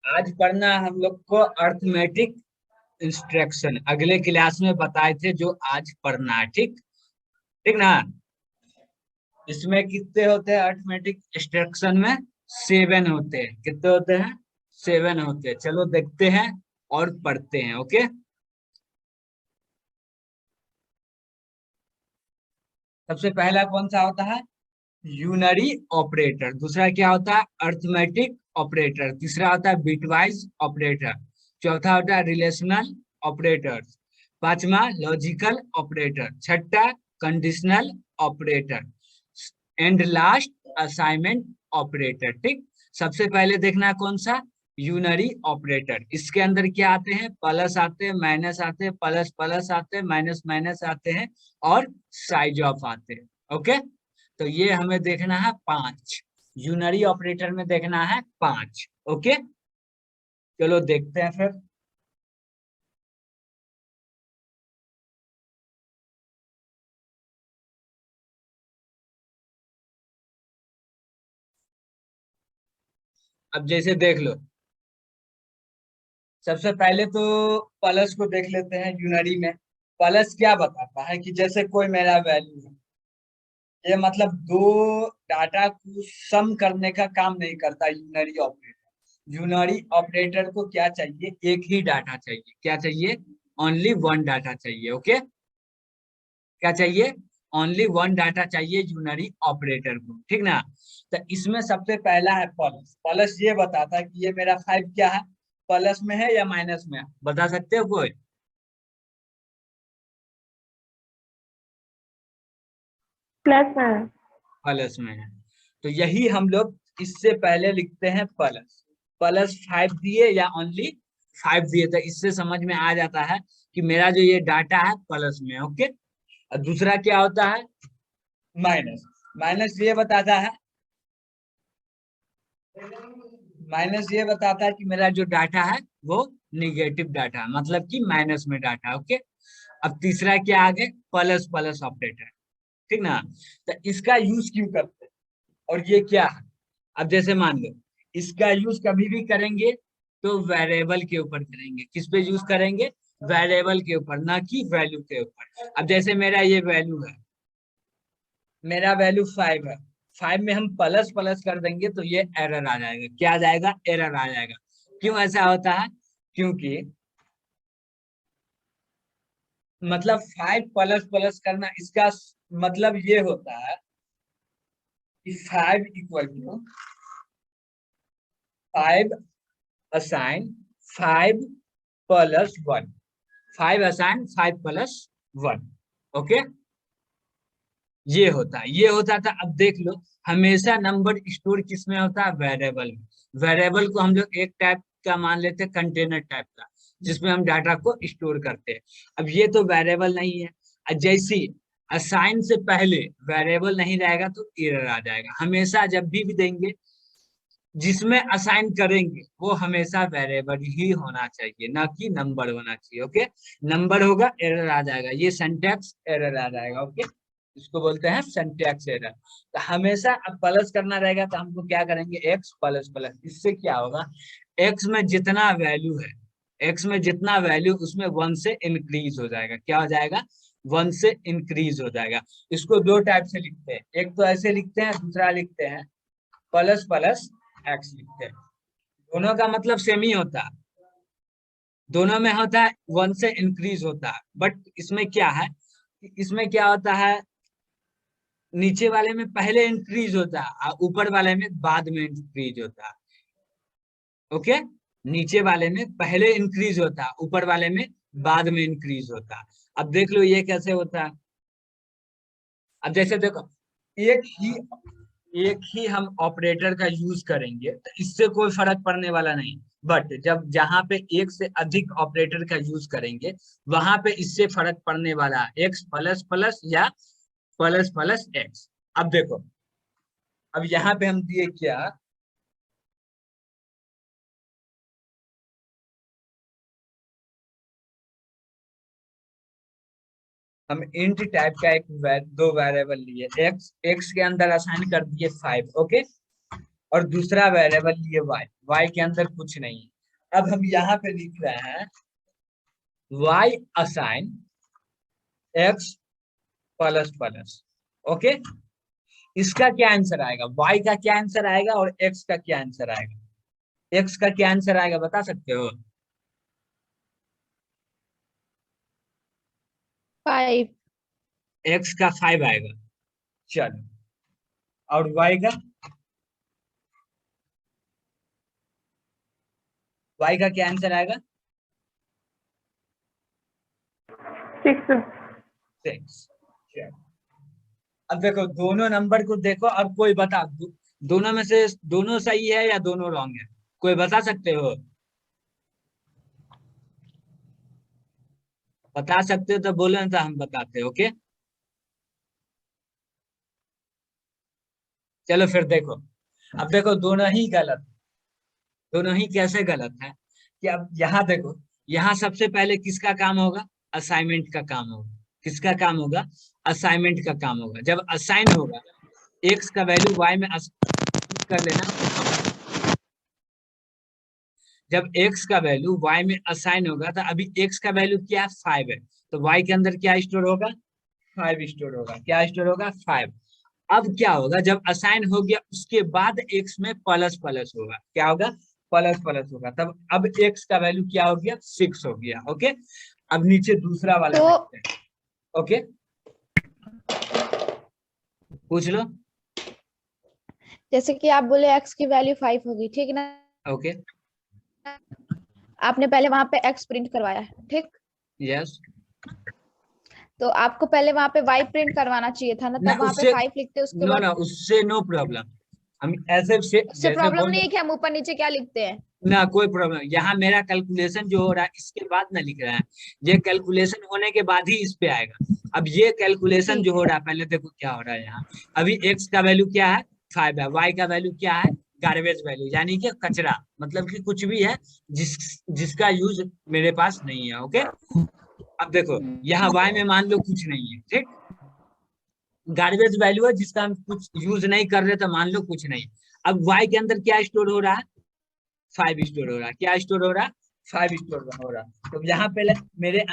आज पढ़ना हम लोग को अर्थमेटिक इंस्ट्रक्शन अगले क्लास में बताए थे जो आज पढ़ना है। ठीक ठीक ना। इसमें कितने होते हैं अर्थमेटिक इंस्ट्रक्शन में? 7 होते हैं। कितने होते हैं? 7 होते हैं। चलो देखते हैं और पढ़ते हैं। ओके। सबसे पहला कौन सा होता है? Unary operator. दूसरा क्या होता है? Arithmetic operator. तीसरा होता है बिटवाइज ऑपरेटर। चौथा होता है रिलेशनल ऑपरेटर। पांचवा लॉजिकल ऑपरेटर। छठा conditional operator. And last assignment operator. ठीक। सबसे पहले देखना है कौन सा? Unary operator. इसके अंदर क्या आते हैं? प्लस आते हैं, माइनस आते हैं, प्लस प्लस आते हैं, माइनस माइनस आते हैं और साइज ऑफ आते हैं। ओके। तो ये हमें देखना है 5। यूनरी ऑपरेटर में देखना है 5। ओके। चलो देखते हैं फिर। अब जैसे देख लो, सबसे पहले तो प्लस को देख लेते हैं यूनरी में। प्लस क्या बताता है कि जैसे कोई मेरा वैल्यू है, ये मतलब दो डाटा को सम करने का काम नहीं करता यूनरी ऑपरेटर। यूनरी ऑपरेटर को क्या चाहिए? एक ही डाटा चाहिए। क्या चाहिए? ओनली वन डाटा चाहिए। ओके। क्या चाहिए? ओनली वन डाटा चाहिए यूनरी ऑपरेटर को। ठीक ना। तो इसमें सबसे पहला है प्लस। प्लस ये बताता है कि ये मेरा 5 क्या है, प्लस में है या माइनस में है? बता सकते हो कोई? प्लस में। प्लस में है। तो यही हम लोग इससे पहले लिखते हैं प्लस। प्लस 5 दिए या ओनली 5 दिए, तो इससे समझ में आ जाता है कि मेरा जो ये डाटा है प्लस में। ओके। और दूसरा क्या होता है? माइनस। माइनस ये बताता है, माइनस ये बताता है कि मेरा जो डाटा है वो निगेटिव डाटा है, मतलब कि माइनस में डाटा है। ओके। अब तीसरा क्या आगे? Plus plus operator. ठीक ना। तो इसका यूज क्यों करते हैं और ये क्या है? अब जैसे मान लो, इसका यूज कभी भी करेंगे तो वेरिएबल के ऊपर करेंगे। किस पे यूज करेंगे? वेरिएबल के ऊपर, ना कि वैल्यू के ऊपर। अब जैसे मेरा ये वैल्यू है, मेरा वैल्यू 5 है। 5 में हम प्लस प्लस कर देंगे तो ये एरर आ जाएगा। क्या आ जाएगा? एरर आ जाएगा। क्यों ऐसा होता है? क्योंकि मतलब 5 प्लस प्लस करना, इसका मतलब ये होता है कि 5 equal to 5 assign 5 plus 1। 5 assign 5 plus 1। Okay. ये होता था। अब देख लो, हमेशा नंबर स्टोर किस में होता है? वेरिएबल में। वेरिएबल को हम लोग एक टाइप का मान लेते हैं, कंटेनर टाइप का, जिसमें हम डाटा को स्टोर करते हैं। अब ये तो वेरिएबल नहीं है। जैसी असाइन से पहले वेरिएबल नहीं रहेगा तो एरर आ जाएगा। हमेशा जब भी देंगे, जिसमें असाइन करेंगे वो हमेशा वेरिएबल ही होना चाहिए, ना कि नंबर होना चाहिए। ओके। नंबर होगा एरर आ जाएगा, ये सिंटैक्स एरर आ जाएगा। ओके। इसको बोलते हैं सिंटैक्स एरर। तो हमेशा अब प्लस करना रहेगा तो हमको क्या करेंगे? X plus plus. इससे क्या होगा? एक्स में जितना वैल्यू है, एक्स में जितना वैल्यू, उसमें 1 से इंक्रीज हो जाएगा। क्या हो जाएगा? 1 से इंक्रीज हो जाएगा। इसको दो टाइप से लिखते हैं, एक तो ऐसे लिखते हैं, दूसरा लिखते हैं प्लस प्लस एक्स लिखते हैं। दोनों का मतलब सेम ही होता है। दोनों में होता है 1 से इंक्रीज होता है, बट इसमें क्या है? इसमें क्या होता है? नीचे वाले में पहले इंक्रीज होता है और ऊपर वाले में बाद में इंक्रीज होता है। ओके। नीचे वाले में पहले इंक्रीज होता है, ऊपर वाले में बाद में इंक्रीज होता है। अब देख लो ये कैसे होता है। अब जैसे देखो, एक ही एक ही हम ऑपरेटर का यूज करेंगे तो इससे कोई फर्क पड़ने वाला नहीं। बट जब जहां पे एक से अधिक ऑपरेटर का यूज करेंगे, वहां पे इससे फर्क पड़ने वाला है, एक्स प्लस प्लस या प्लस प्लस एक्स। अब देखो, अब यहाँ पे हम दिए क्या? हम इंट टाइप का दो वेरिएबल लिए। एक्स, एक्स के अंदर असाइन कर दिए 5। ओके। और दूसरा वेरिएबल लिए वाई, वाई के अंदर कुछ नहीं है। अब हम यहाँ पे लिख रहे हैं y assign x plus plus. Okay, इसका क्या आंसर आएगा, y का क्या आंसर आएगा और x का क्या आंसर आएगा? x का क्या आंसर आएगा बता सकते हो? 5। x का 5 आएगा। चलो, और y का? y का क्या आंसर आएगा? 6। 6। अब देखो दोनों नंबर को देखो, अब कोई बता दोनों में से दोनों सही है या दोनों रॉन्ग है, कोई बता सकते हो? बता सकते हो तो बोलो, ना तो हम बताते हैं। ओके, चलो फिर देखो। अब देखो दोनों ही गलत, दोनों ही कैसे गलत है कि अब यहाँ देखो, यहाँ सबसे पहले किसका काम होगा? असाइनमेंट का काम होगा। किसका काम होगा? असाइनमेंट का काम होगा। जब असाइन होगा, एक्स का वैल्यू वाई में कर लेना। जब x का वैल्यू y में असाइन होगा तो अभी x का वैल्यू क्या है? 5 है, तो y के अंदर क्या स्टोर होगा? 5 स्टोर होगा। क्या स्टोर होगा? 5। अब क्या होगा, जब असाइन हो गया उसके बाद x में प्लस प्लस होगा। क्या होगा? प्लस प्लस होगा। तब अब x का वैल्यू क्या हो गया? 6 हो गया। ओके, अब नीचे दूसरा वाला तो देखते हैं। ओके, पूछ लो। जैसे कि आप बोले x की वैल्यू 5 होगी, ठीक ना? ओके, आपने पहले वहां पे x प्रिंट करवाया है, ठीक? यस। तो आपको पहले वहां पे y प्रिंट करवाना चाहिए था ना, ना तब वहां पे उससे, 5 लिखते, उसके नो बाद। ना उससे नो प्रॉब्लम। हम ऐसे से उससे जैसे प्रॉब्लम बोल, नहीं है कि हम ऊपर नीचे क्या लिखते हैं। ना कोई प्रॉब्लम। यहाँ मेरा कैलकुलेशन जो हो रहा है इसके बाद ना लिख रहा है, ये कैलकुलेशन होने के बाद ही इस पे आएगा। अब ये कैलकुलेशन जो ठीक हो है। रहा है, पहले देखो क्या हो रहा है यहाँ। अभी एक्स का वैल्यू क्या है? 5 है। वाई का वैल्यू क्या है? गार्बेज वैल्यू, यानी कि कचरा, मतलब कि कुछ भी है जिसका यूज मेरे पास नहीं है। ओके, अब देखो यहाँ वाई में मान लो कुछ नहीं है, ठीक। गार्बेज वैल्यू है जिसका हम कुछ यूज नहीं कर रहे, तो मान लो कुछ नहीं। अब वाई के अंदर क्या स्टोर हो रहा है? 5 स्टोर हो रहा है। क्या स्टोर हो रहा है? 5 स्टोर हो रहा है। तो यहाँ पे मेरे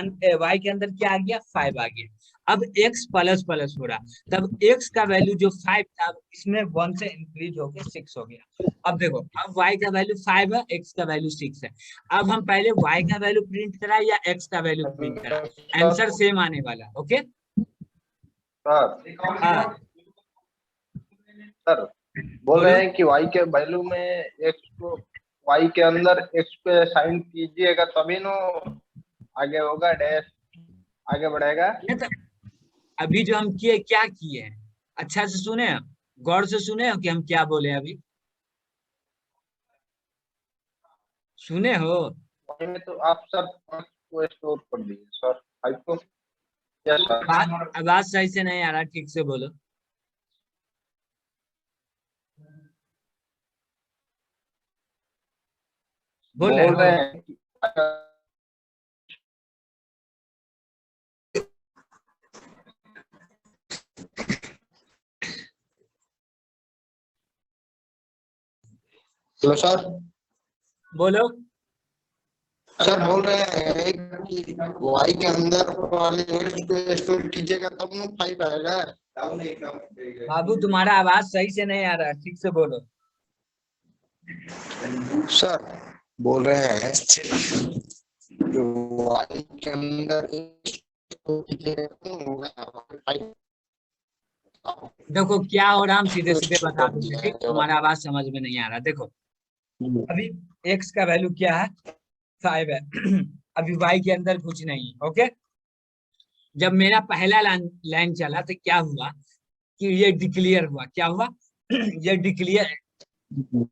y के अंदर क्या आ गया? 5 आ गया। अब x प्लस प्लस हो रहा, तब x का वैल्यू जो 5 था इसमें 1 से इंक्रीज होके 6 हो गया। अब देखो, अब y का वैल्यू 5 है, x का वैल्यू 6 है। अब हम पहले y का वैल्यू प्रिंट करा या x का वैल्यू प्रिंट करा? आंसर सर सेम आने वाला। ओके, सर हाँ सर बोल बोलो। रहे हैं कि y के वैल्यू में x को, y के अंदर x पे साइन कीजिएगा तभी नो आगे होगा, डैश आगे बढ़ेगा। नहीं तो अभी जो हम किए, क्या किए हैं? अच्छा से सुने, गौर से सुने हो कि हम क्या बोले अभी? सुने हो? y में तो आप सर 5 को स्टोर कर दीजिए सर, 5 को। यस बात, सर। आवाज सही से नहीं आ रहा, ठीक से बोलो। बोल रहे बोल हो? रहे हैं कि हेलो सर। बोलो। सर बोल रहे हैं कि y के अंदर वाले x को स्टोर कीजिएगा तब नो 5 आएगा। बाबू तुम्हारा आवाज सही से नहीं आ रहा, ठीक से बोलो। सर बोल रहे हैं जो y के अंदर स्टोर कीजिएगा तो होगा 5। देखो क्या हो रहा, हम सीधे तो सीधे स्टोर बता कर देंगे, दिया ठीक। है। तुम्हारा आवाज समझ में नहीं आ रहा। देखो अभी x का वैल्यू क्या है? 5 है। अभी y के अंदर कुछ नहीं है। ओके, जब मेरा पहला लाइन चला तो क्या हुआ कि ये डिक्लेयर हुआ। क्या हुआ? ये डिक्लेयर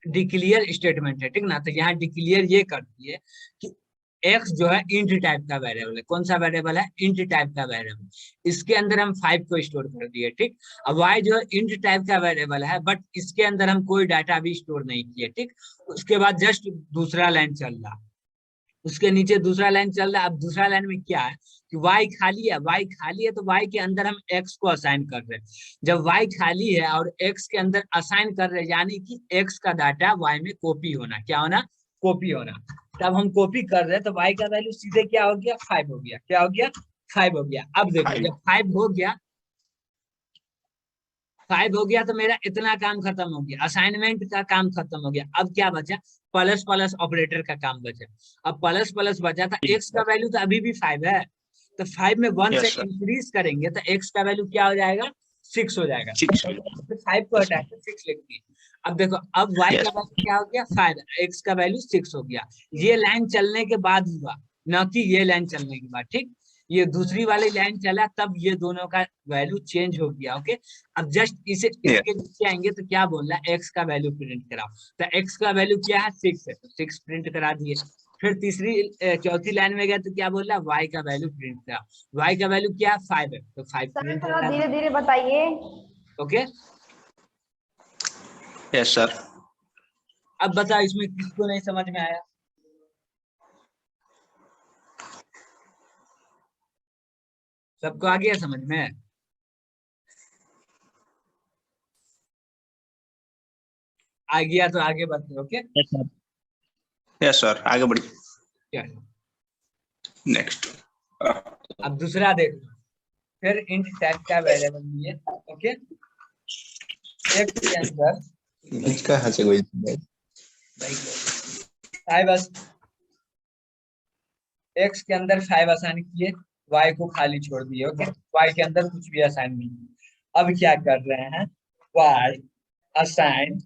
डिक्लेयर स्टेटमेंट है, ठीक ना। तो यहाँ डिक्लेयर ये करती है कि एक्स जो है इंट टाइप का वेरिएबल है। कौन सा वेरिएबल है? इंट टाइप का वेरिएबल। इसके अंदर हम 5 को स्टोर कर दिए, ठीक। अब वाई जो है इंट टाइप का वेरिएबल है, बट इसके अंदर हम कोई डाटा भी स्टोर नहीं किए, ठीक। उसके बाद जस्ट दूसरा लाइन चल रहा, उसके नीचे दूसरा लाइन चल रहा है। अब दूसरा लाइन में क्या है कि y खाली है, y खाली है तो y के अंदर हम x को असाइन कर रहे हैं। जब y खाली है और x के अंदर असाइन कर रहे हैं, यानी कि x का डाटा y में कॉपी होना। क्या होना? कॉपी होना। तब हम कॉपी कर रहे हैं तो y का वैल्यू सीधे क्या हो गया 5 हो गया। क्या हो गया 5 हो गया। अब देखो जब 5 हो गया 5 हो गया तो मेरा इतना काम खत्म हो गया, असाइनमेंट का काम खत्म हो गया। अब क्या बचा, प्लस प्लस ऑपरेटर का काम बचा। अब प्लस प्लस बचा था, x का वैल्यू तो अभी भी 5 है, तो 5 में 1 से इंक्रीज करेंगे तो x का वैल्यू क्या हो जाएगा 6 हो जाएगा। 6 तो 5 को हटा के 6 लिख दिए। अब देखो अब y का वैल्यू क्या हो गया 5, x का वैल्यू 6 हो गया। ये लाइन चलने के बाद हुआ, ना कि ये लाइन चलने के बाद। ठीक, ये दूसरी वाली लाइन चला तब ये दोनों का वैल्यू चेंज हो गया। ओके, अब जस्ट इसके नीचे आएंगे तो क्या बोल रहा है, x का वैल्यू प्रिंट कराओ। तो x का वैल्यू क्या है 6 है, तो 6 प्रिंट करा दिए। फिर चौथी लाइन में गया तो क्या बोल रहा है, y का वैल्यू प्रिंट कराओ। y का वैल्यू क्या है 5 है, तो 5 प्रिंट थोड़ा करा धीरे दिए। धीरे बताइए। Okay, yes sir. अब बताओ इसमें किसको नहीं समझ में आया। सबको आ गया समझ में? आ गया तो आगे बढ़ते। ओके, यस सर, आगे बढ़िए। चलो नेक्स्ट। अब दूसरा देख लो। फिर इंट टाइप का वेरिएबल लिए। ओके, एक के अंदर इसका हंसे कोई 5 x के अंदर 5 असाइन किए, y को खाली छोड़ दिए। ओके, y के अंदर कुछ भी असाइन नहीं। अब क्या कर रहे हैं, y assign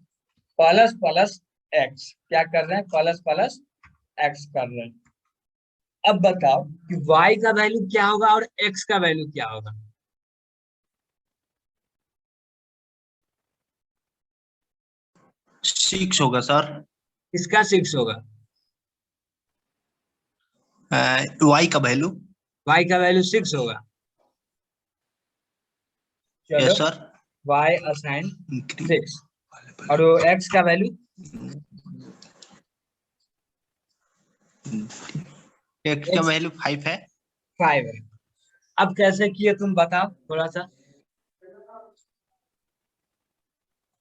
plus plus x, क्या कर रहे हैं प्लस प्लस x कर रहे हैं। अब बताओ कि y का वैल्यू क्या होगा और x का वैल्यू क्या होगा। 6 होगा सर। इसका 6 होगा, y का वैल्यू। y का वैल्यू 6 होगा। चलो यस सर। y असाइन 6 और वो x का वैल्यू x का वैल्यू 5 है। 5 है। अब कैसे किए तुम बताओ, थोड़ा सा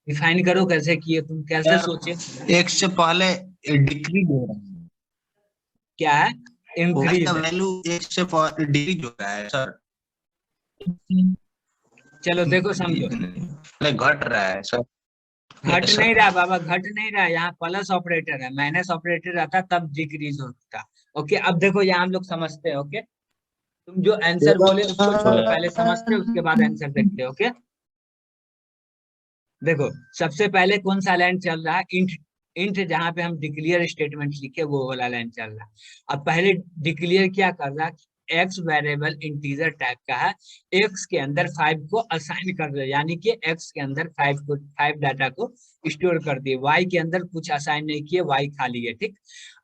डिफाइन करो, कैसे किए तुम, कैसे सोचे। x से पहले डिक्रीज हो रहा है, क्या है y इंक्रीज का है। वैल्यू x से डिक्रीज हो रहा है सर। चलो देखो समझो, घट रहा है सर। घट नहीं रहा बाबा, घट नहीं रहा। यहाँ प्लस ऑपरेटर है, माइनस ऑपरेटर रहता तब डिक्रीज होता। ओके, अब देखो यहाँ हम लोग समझते हैं। ओके, तुम जो आंसर बोले उसको छोड़ो, पहले समझते उसके बाद आंसर देखते। ओके, देखो सबसे पहले कौन सा लाइन चल रहा है, इंट। इंट जहां पे हम डिक्लेयर स्टेटमेंट लिखे वो वाला लाइन चल रहा है। अब पहले डिक्लेयर क्या कर रहा है, एक्स वेरिएबल इंटीजर टाइप का है, एक्स के अंदर 5 को असाइन कर रहे, यानी कि एक्स के अंदर 5 डाटा को स्टोर कर दिए। वाई के अंदर कुछ असाइन नहीं किए, वाई खाली है। ठीक,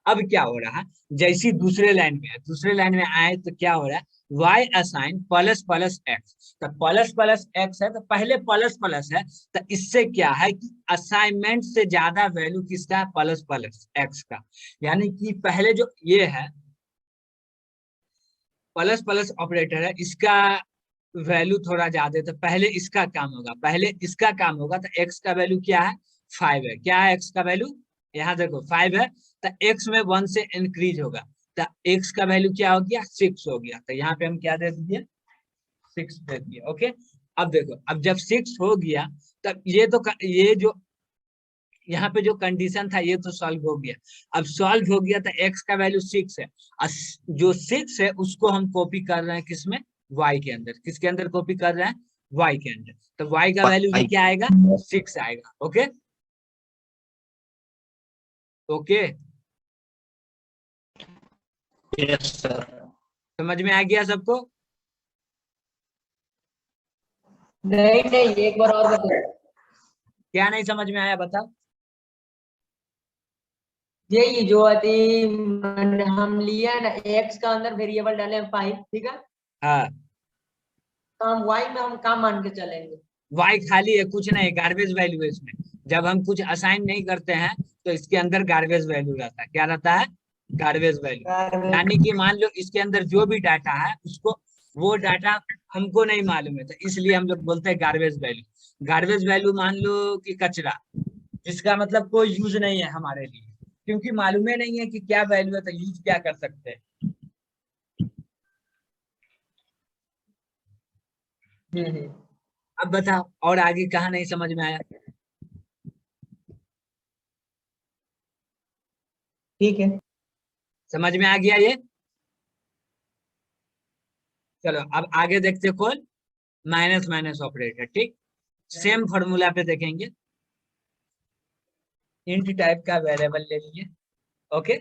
अब क्या हो रहा है, जैसी दूसरे लाइन में आए तो क्या हो रहा है, y assign plus plus x. तो प्लस प्लस एक्स है तो पहले प्लस प्लस है, तो इससे क्या है कि असाइनमेंट से ज्यादा वैल्यू किसका है, प्लस प्लस एक्स का। यानी कि पहले जो ये है प्लस प्लस ऑपरेटर है, इसका वैल्यू थोड़ा ज्यादा है, तो पहले इसका काम होगा। तो एक्स का वैल्यू क्या है 5 है। क्या है एक्स का वैल्यू, यहाँ देखो 5 है, तो एक्स में 1 से इंक्रीज होगा, तो एक्स का वैल्यू क्या हो गया 6 हो गया। तो यहाँ पे हम क्या दे दिए 6 दे दिए। ओके, अब देखो, अब जब 6 हो गया तब ये जो यहाँ पे जो कंडीशन था ये तो सॉल्व हो गया। अब सॉल्व हो गया तो एक्स का वैल्यू 6 है, और जो 6 है उसको हम कॉपी कर रहे हैं किसमें, y के अंदर। किसके अंदर कॉपी कर रहे हैं, y के अंदर। तो y का वैल्यू भी क्या आएगा 6 आएगा। Okay, okay yes sir. समझ में आ गया सबको। नहीं नहीं, एक बार और बताओ। क्या नहीं समझ में आया बताओ। ये जो अभी हम लिया है ना, एक्स का अंदर वेरिएबल डाले हैं 5, ठीक है। हाँ, तो हम वाई में हम काम मान के चलेंगे। y खाली है, कुछ नहीं, गार्बेज वैल्यू है इसमें। जब हम कुछ असाइन नहीं करते हैं तो इसके अंदर गार्बेज वैल्यू रहता है। क्या रहता है, गार्बेज वैल्यू। यानी कि मान लो इसके अंदर जो भी डाटा है उसको, वो डाटा हमको नहीं मालूम है, तो इसलिए हम लोग बोलते हैं गार्बेज वैल्यू। गार्बेज वैल्यू मान लो कि कचरा, जिसका मतलब कोई यूज नहीं है हमारे लिए, क्योंकि मालूम ही नहीं है कि क्या वैल्यू है, तो यूज क्या कर सकते हैं। अब बताओ और आगे कहाँ नहीं समझ में आया। ठीक है। समझ में आ गया ये। चलो अब आगे देखते कौन, माइनस माइनस ऑपरेटर। ठीक, सेम फॉर्मूला पे देखेंगे। इंट टाइप का वेरिएबल ले लिए, ओके,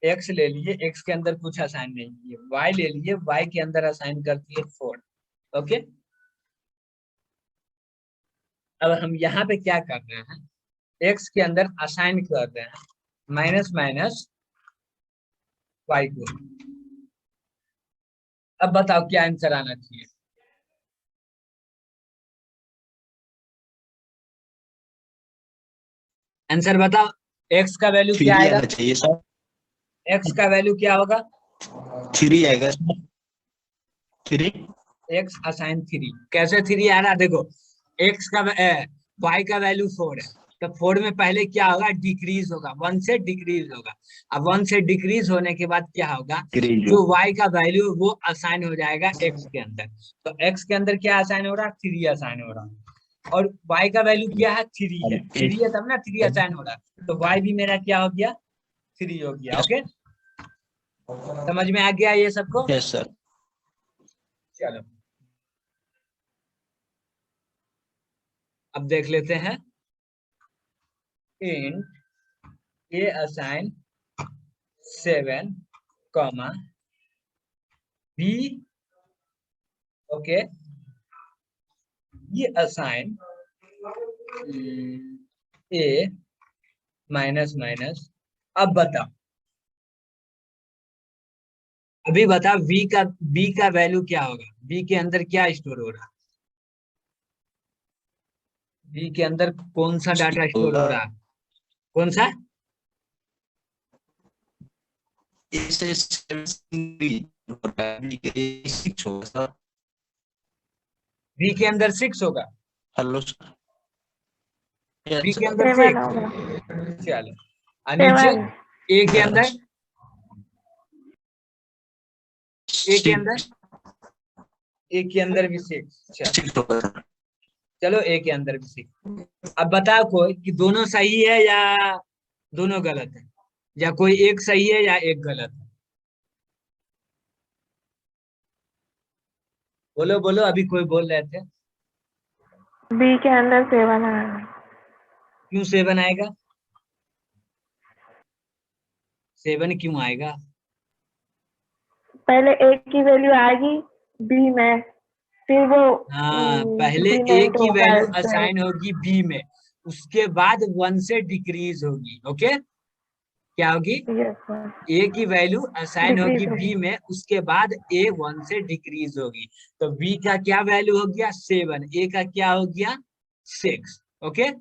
एक्स ले लिए, एक्स के अंदर कुछ असाइन नहीं किए, वाई ले लिए, वाई के अंदर असाइन कर दिए 4, ओके। अब हम यहाँ पे क्या कर रहे हैं, एक्स के अंदर असाइन कर रहे हैं माइनस माइनस वाई को। अब बताओ क्या आंसर आना चाहिए। आंसर बताओ, एक्स का वैल्यू क्या 3 आएगा, आना चाहिए सर। एक्स का वैल्यू क्या होगा, 3 आएगा सर। 3 x assign 3। कैसे 3 आ रहा, देखो एक्स का वाई का वैल्यू 4 है, तो 4 में पहले क्या होगा, डिक्रीज होगा, 1 से डिक्रीज होगा। अब 1 से डिक्रीज होने के बाद क्या होगा, जो वाई का वैल्यू वो असाइन हो जाएगा एक्स के अंदर। तो एक्स के अंदर क्या असाइन हो रहा है, 3 असाइन हो रहा है, और वाई का वैल्यू क्या है, 3 है, 3 है तब ना 3 असाइन हो रहा है, तो वाई भी मेरा क्या हो गया, 3 हो गया। ओके, समझ में आ गया ये सबको। Yes sir. चलो अब देख लेते हैं, int A assign 7 comma B, okay, B assign A minus minus. अब बताओ, अभी बता बी का वैल्यू क्या होगा, बी के अंदर क्या स्टोर हो रहा है, बी के अंदर कौन सा डाटा स्टोर हो रहा है, कौन सा, बी के अंदर 6 होगा, हेलो सर। बी यस के अंदर 7 6। होगा। चलो और नीचे 7 ए के अंदर, ए के अंदर, ए के अंदर भी 6। चलो चलो ए के अंदर भी 6। अब बताओ कोई कि दोनों सही है या दोनों गलत है, या कोई एक सही है या एक गलत है, बोलो बोलो, अभी कोई बोल रहे थे। बी के अंदर 7 आएगा। क्यों 7 आएगा, 7 क्यों आएगा, पहले ए की वैल्यू आएगी बी में, फिर वो हाँ पहले ए डिक्रीमेंट की होगा वैल्यू इससे। असाइन होगी बी में, उसके बाद 1 से डिक्रीज होगी, ओके, क्या होगी, यस सर, ए की वैल्यू असाइन होगी डिक्रीज बी होगी। में, उसके बाद ए 1 से डिक्रीज होगी, तो बी का क्या वैल्यू हो गया 7, ए का क्या हो गया 6, ओके।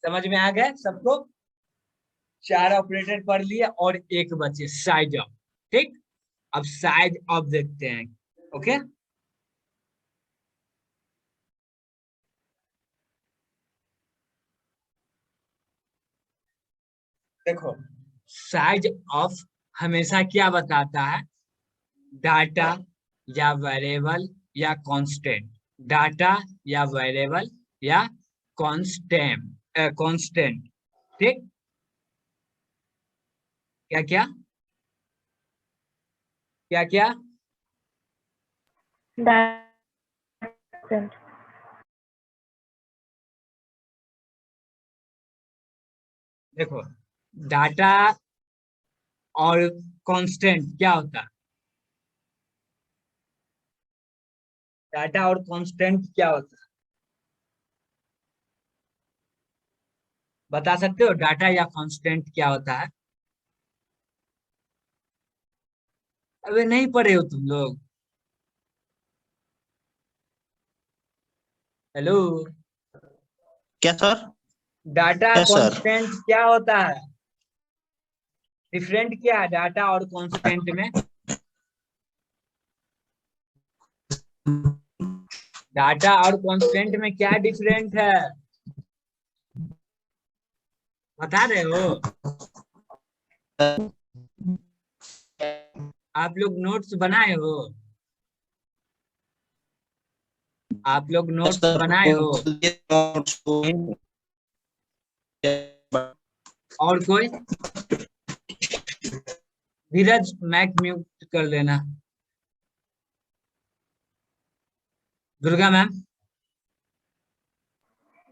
समझ में आ गए सबको, 4 ऑपरेटर पढ़ लिए और एक बचे साइज ऑफ। ठीक, अब साइज ऑफ देखते हैं, ओके। देखो साइज ऑफ हमेशा क्या बताता है, डाटा या वेरिएबल या कांस्टेंट, डाटा या वेरिएबल या कांस्टेंट, ठीक, क्या क्या क्या क्या, डायरेक्ट देखो डाटा और कांस्टेंट क्या होता है, डाटा और कांस्टेंट क्या होता है, बता सकते हो डाटा या कांस्टेंट क्या होता है। अबे नहीं पढ़े हो तुम लोग, हेलो, क्या sir? Data yes sir. Constant क्या होता है, डिफरेंट क्या है डाटा और कांस्टेंट में, डाटा और कांस्टेंट में क्या डिफरेंट है, बता रहे हो? आप लोग नोट्स बनाए हो? आप लोग नोट्स सर बनाए हो? और कोई? धीरज मैक म्यूट कर लेना। दुर्गा मैम,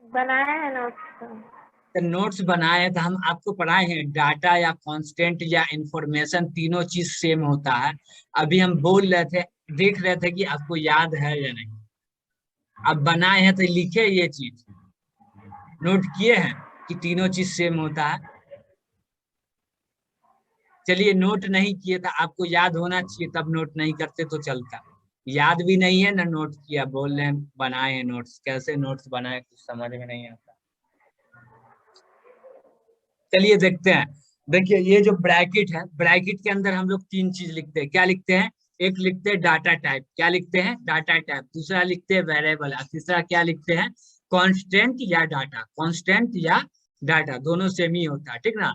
बनाया है नोट्स। तो नोट्स बनाए तो हम आपको पढ़ाए हैं डाटा या कांस्टेंट या इंफॉर्मेशन, तीनों चीज सेम होता है। अभी हम बोल रहे थे, देख रहे थे कि आपको याद है या नहीं। अब बनाए हैं तो लिखे ये चीज, नोट किए हैं कि तीनों चीज सेम होता है। चलिए, नोट नहीं किए तो आपको याद होना चाहिए, तब नोट नहीं करते तो चलता। याद भी नहीं है ना नोट किया, बोल रहे हैं बनाए हैं नोट्स। कैसे नोट्स बनाए कुछ समझ में नहीं आता। चलिए देखते हैं। देखिए ये जो ब्रैकेट है, ब्रैकेट के अंदर हम लोग तीन चीज लिखते हैं। क्या लिखते हैं? एक लिखते हैं डाटा टाइप। क्या लिखते हैं? Data type. दूसरा लिखते हैं वेरिएबल। और तीसरा क्या लिखते हैं? कांस्टेंट या डाटा। कांस्टेंट या डाटा दोनों सेम ही होता है, ठीक ना?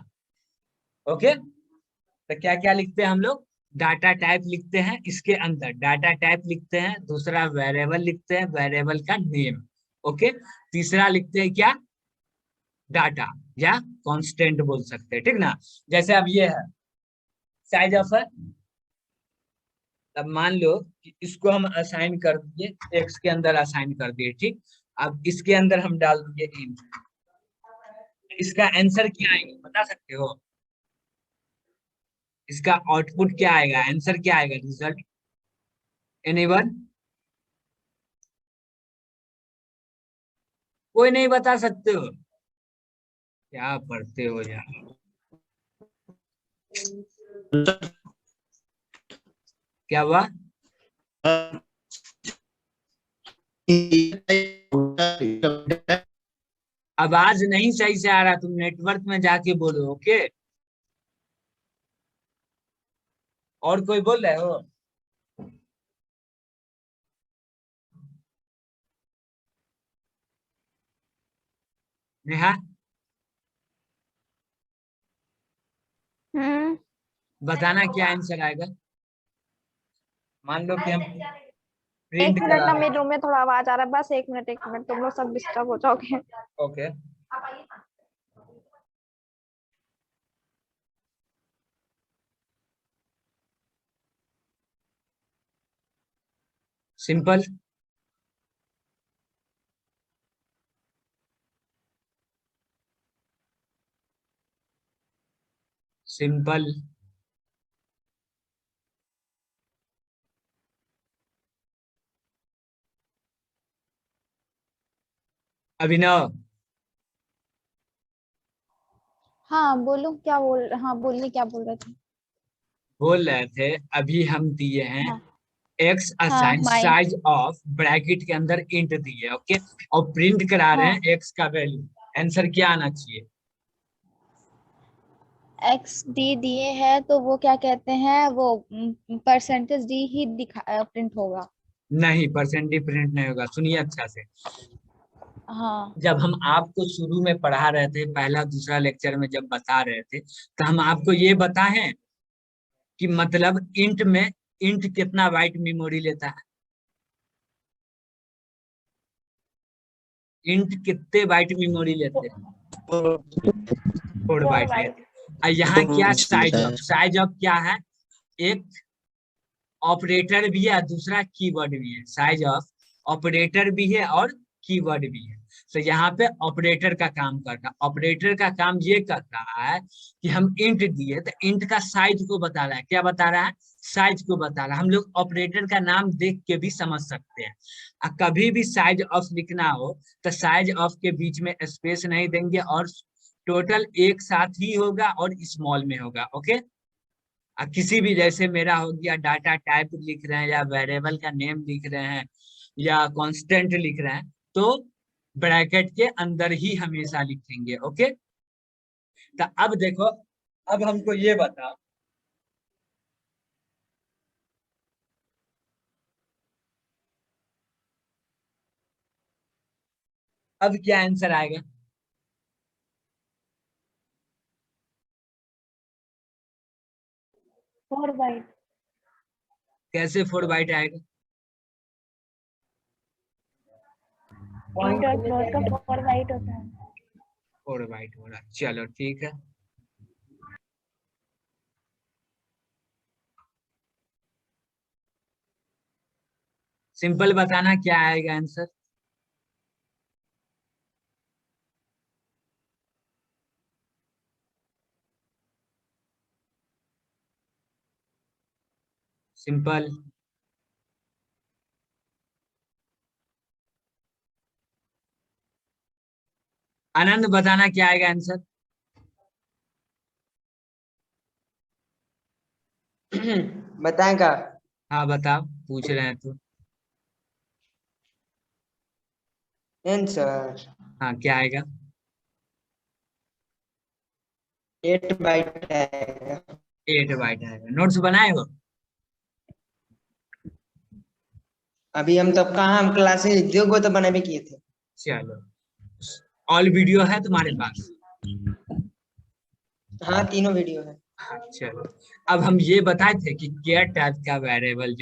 ओके, तो क्या क्या लिखते हैं हम लोग? डाटा टाइप लिखते हैं, इसके अंदर डाटा टाइप लिखते हैं। दूसरा वेरिएबल लिखते हैं, वेरिएबल का नेम। ओके, तीसरा लिखते हैं क्या? डाटा या कांस्टेंट बोल सकते हैं, ठीक ना? जैसे अब ये है साइज ऑफ है। अब मान लो कि इसको हम असाइन कर दिए, एक्स के अंदर असाइन कर दिए, ठीक। अब इसके अंदर हम डाल दिए इंट। इसका आंसर क्या आएगा बता सकते हो? इसका आउटपुट क्या आएगा? आंसर क्या आएगा? रिजल्ट? एनीवन? कोई नहीं बता सकते हो? क्या पढ़ते हो यार? क्या हुआ? आवाज नहीं सही से आ रहा, तुम नेटवर्क में जाके बोलो। ओके, और कोई बोल रहे हो? नेहा, हम्म। बताना क्या आंसर आएगा। मान लो कि हम एक प्रिंट मिनट करा ना, रहे मेरे रूम में थोड़ा आवाज आ रहा है, बस एक मिनट एक मिनट, तुम लोग सब डिस्टर्ब हो जाओगे। हैं। Okay, simple. सिंपल। अभिनव, हाँ बोलो, क्या बोल, हाँ बोलिए, क्या बोल रहे थे? बोल रहे थे अभी हम दिए हैं हाँ एक्स हाँ assign my. Size of, bracket के अंदर इंट दिए, ओके, और प्रिंट करा रहे हाँ हैं एक्स का वैल्यू। आंसर क्या आना चाहिए? एक्स डी दिए हैं तो वो क्या कहते हैं, वो परसेंटेज डी ही दिखा प्रिंट होगा। नहीं, परसेंटेज प्रिंट नहीं होगा। सुनिए अच्छा से। हाँ जब हम आपको शुरू में पढ़ा रहे थे, पहला दूसरा लेक्चर में जब बता रहे थे, तो हम आपको ये बताएं कि मतलब इंट में, इंट कितना बाइट मेमोरी लेता है? इंट कितने बाइट मेमोरी लेते हैं? 4 बाइट लेते हैं। और यहाँ क्या साइज ऑफ, साइज ऑफ क्या है? एक ऑपरेटर भी है, दूसरा कीवर्ड भी है। साइज ऑफ ऑपरेटर भी है और कीवर्ड भी है। तो यहाँ पे ऑपरेटर का काम करता है। ऑपरेटर का काम ये कर रहा है कि हम इंट दिए तो इंट का साइज को बता रहा है। क्या बता रहा है? साइज को बता रहा है। हम लोग ऑपरेटर का नाम देख के भी समझ सकते हैं। कभी भी साइज ऑफ लिखना हो तो साइज ऑफ के बीच में स्पेस नहीं देंगे, और टोटल एक साथ ही होगा और स्मॉल में होगा। ओके, किसी भी, जैसे मेरा हो गया डाटा टाइप लिख रहे हैं या वेरिएबल का नेम लिख रहे हैं या कांस्टेंट लिख रहे हैं, तो ब्रैकेट के अंदर ही हमेशा लिखेंगे। ओके, तो अब देखो, अब हमको ये बताओ, अब क्या आंसर आएगा? 4 बाइट कैसे 4 बाइट आएगा? इंट और फ्लोट का 4 बाइट होता है। 4 बाइट हो रहा है। चलो ठीक है। सिंपल बताना क्या आएगा आंसर। सिंपल। आनंद बताना क्या आएगा आंसर। बताएगा। हाँ बताओ, पूछ रहे हैं तो। आंसर हाँ क्या आएगा? 8 बाइट आएगा। 8 बाइट आएगा। नोट्स बनाए हो? अभी हम तब कहाँ, हम क्लासेस 2 गो तो बनावे किए थे। चलो, ऑल वीडियो है तुम्हारे पास? हाँ, तीनों वीडियो है। हाँ चलो। अब हम ये बताए थे कि केयर टाइप का वेरिएबल,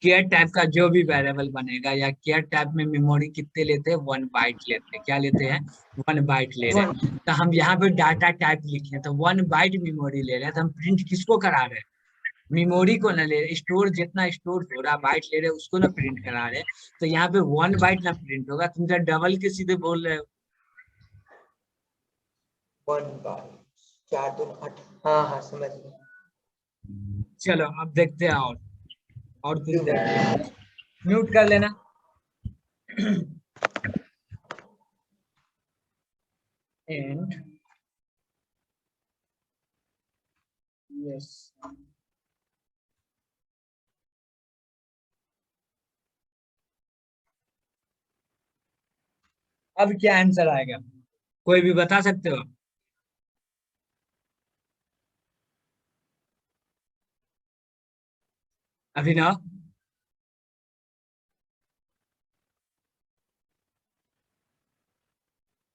केयर टाइप का जो भी वेरिएबल बनेगा या केयर टाइप में मेमोरी कितने लेते हैं? 1 बाइट लेते हैं। क्या लेते हैं? 1 बाइट ले रहे हैं। तो हम यहाँ पे डाटा टाइप लिखे हैं, तो 1 बाइट मेमोरी ले रहे हैं, तो हम प्रिंट किसको करा रहे हैं? मेमोरी को ना ले रहे, स्टोर जितना स्टोर हो रहा बाइट ले रहे हैं उसको ना प्रिंट करा रहे हैं। तो यहाँ पे 1 बाइट ना प्रिंट होगा, तुम तो डबल के सीधे बोल रहे हो। 1 बाइट 4 2 8। हाँ हाँ, समझ गए। चलो अब देखते हैं और कुछ देखते हैं। म्यूट कर लेना। एंड यस, अब क्या आंसर आएगा? कोई भी बता सकते हो? अभिनव,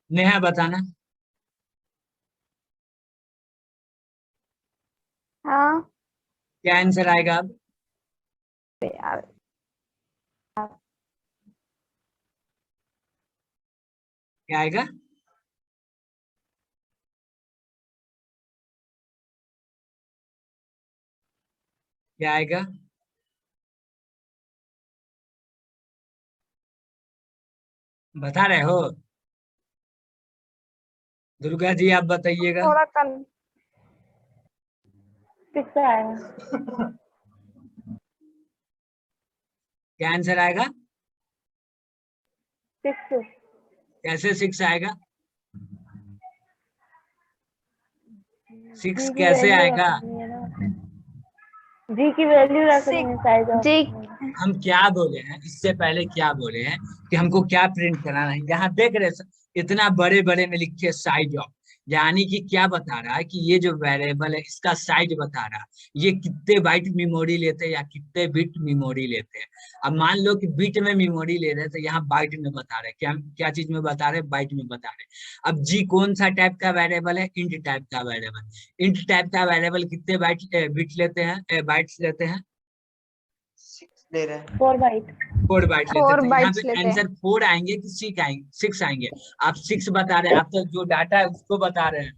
नेहा बताना हाँ क्या आंसर आएगा अब? यार, क्या आएगा? क्या आएगा? बता रहे हो? दुर्गा जी आप बताइएगा। थोड़ा कम 6 आएगा। क्या आंसर आएगा? 6 कैसे 6 आएगा? 6 जी की कैसे वैल्यू आएगा? रखनी है ना, जी की वैल्यू रखनी है साइज ऑफ। जी हम क्या बोले हैं इससे पहले, क्या बोले हैं कि हमको क्या प्रिंट कराना है? यहाँ देख रहे हैं, इतना बड़े बड़े में लिखे साइज ऑफ, यानी कि क्या बता रहा है कि ये जो वेरिएबल है इसका साइज बता रहा है, ये कितने बाइट मेमोरी लेते हैं या कितने बिट मेमोरी लेते हैं। अब मान लो कि बिट में मेमोरी ले रहे हैं, तो यहाँ बाइट में बता रहे हैं। क्या क्या चीज में बता रहे हैं? बाइट में बता रहे हैं। अब जी कौन सा टाइप का वेरिएबल है? इंट टाइप का वेरिएबल। इंट टाइप का वेरिएबल कितने बिट लेते हैं, बाइट्स लेते हैं? 6 ले रहे हैं। 4 बाइट 4 बाइट लेते हैं। 4 तो यहाँ बाइट्स पे लेते हैं। आंसर 4 आएंगे कि 6 आएंगे? आप 6 बता रहे हैं, आप तो जो डाटा है उसको बता रहे हैं।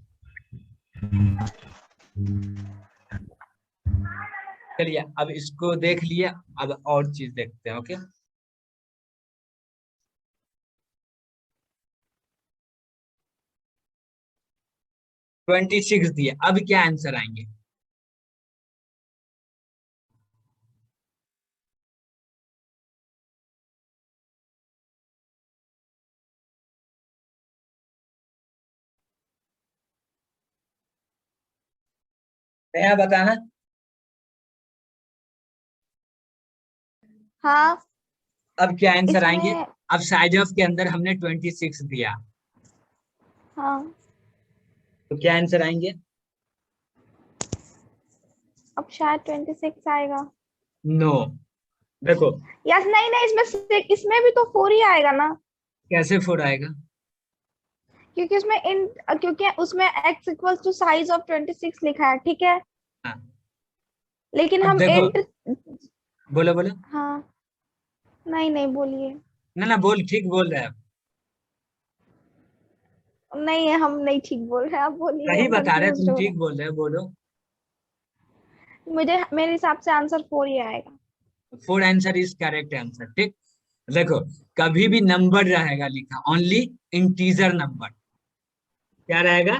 चलिए अब इसको देख लिया, अब और चीज देखते हैं। ओके, 26 दिए, अब क्या आंसर आएंगे? नया बताना। हाँ अब क्या आंसर आएंगे? इसमें, अब साइज ऑफ के अंदर हमने 26 दिया, हाँ तो क्या आंसर आएंगे? अब शायद 26 आएगा। नो, देखो यस, नहीं नहीं, इसमें भी तो 4 ही आएगा ना, कैसे 4 आएगा? क्योंकि उसमें x equals to size of 26 लिखा है, ठीक है। हाँ लेकिन अब हम देखो, इंट बोलो बोलो, हाँ नहीं नहीं बोलिए। ना बोल, ठीक बोल रहे हैं, नहीं हम नहीं ठीक बोल रहे, आप बोलिए, सही हम बता रहे हैं, कंफ्यूज तुम हो रहे ठीक बोल रहे हो, बोलो। मुझे मेरे हिसाब से आंसर 4 ही आएगा। 4 आंसर इज करेक्ट आंसर, ठीक। देखो, कभी भी नंबर रहेगा लिखा, ओनली इंटीजर नंबर, क्या रहेगा?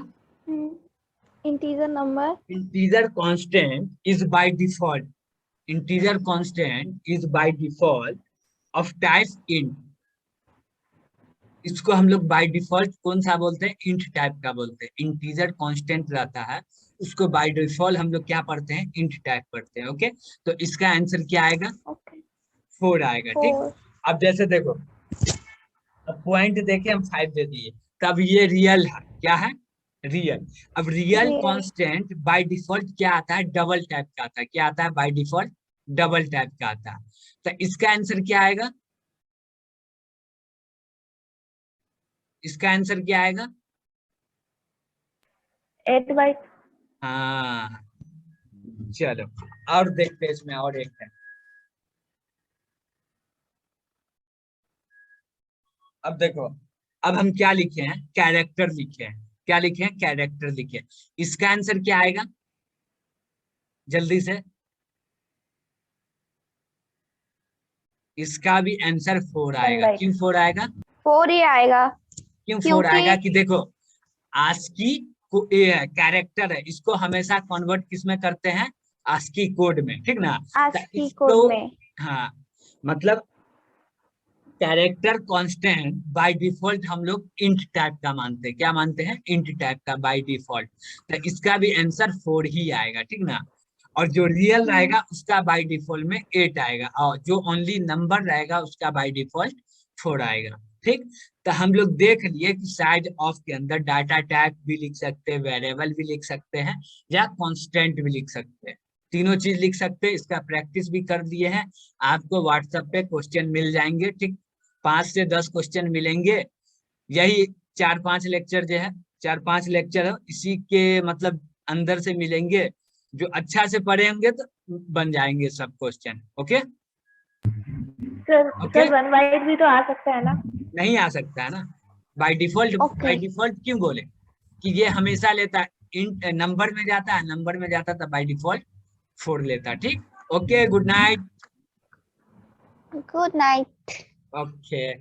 Integer number integer constant is by default, integer constant is by default of type int. इसको हम लोग बाय डिफॉल्ट कौन सा बोलते हैं? इंट टाइप का बोलते हैं। इंटीजर कांस्टेंट रहता है, उसको बाय डिफॉल्ट हम लोग क्या पढ़ते हैं? इंट टाइप पढ़ते हैं। ओके, तो इसका आंसर क्या आएगा? ओके 4 आएगा, ठीक। 4 अब जैसे देखो, अब पॉइंट देके हम 5 दे दिए, तब ये रियल है, क्या है? रियल। अब real real constant by default क्या आता है? डबल टाइप का आता है। क्या आता है बाय डिफॉल्ट? डबल टाइप का आता है। तो इसका आंसर क्या आएगा? इसका आंसर क्या आएगा? 8 बाई हाँ, चलो और देखते हैं, इसमें और एक है। अब देखो, अब हम क्या लिखे हैं? कैरेक्टर लिखे हैं। क्या लिखे हैं? कैरेक्टर लिखे हैं। इसका आंसर क्या आएगा? जल्दी से, इसका भी आंसर 4 10 आएगा। बाई क्यों 4 आएगा? 4 ही आएगा क्यों 4 क्योंकि आएगा? कि देखो, आस्की को ये है, कैरेक्टर है, इसको हमेशा कन्वर्ट किस में करते हैं? आस्की कोड में, ठीक ना। तो ASCII इसको, कोड में। हाँ, मतलब कैरेक्टर कांस्टेंट बाय डिफॉल्ट हम लोग इंट टाइप का मानते हैं। क्या मानते हैं? इंट टाइप का बाय डिफॉल्ट। तो इसका भी आंसर 4 ही आएगा, ठीक ना। और जो रियल रहेगा उसका बाय डिफॉल्ट में 8 आएगा, और जो ओनली नंबर रहेगा उसका बाय डिफॉल्ट 4 आएगा, ठीक। तो हम लोग देख लिए कि साइड ऑफ के अंदर डाटा टाइप भी लिख सकते हैं, वेरिएबल भी लिख सकते हैं, या कांस्टेंट भी लिख सकते हैं। तीनों चीज लिख सकते हैं। इसका प्रैक्टिस भी कर दिए हैं। आपको व्हाट्सएप पे क्वेश्चन मिल जाएंगे, ठीक। 5 से 10 क्वेश्चन मिलेंगे। यही 4-5 लेक्चर जो है, 4-5 लेक्चर है, इसी के मतलब अंदर से मिलेंगे। जो अच्छा से पढ़े होंगे तो बन जाएंगे सब question. Okay sir okay, 1 by भी तो आ सकता है ना? नहीं आ सकता है ना by default. Okay by default क्यों बोले? कि ये हमेशा लेता है, इंट नंबर में जाता है, नंबर में जाता था बाय डिफॉल्ट 4 लेता, ठीक। Okay, good night. Good night. Okay.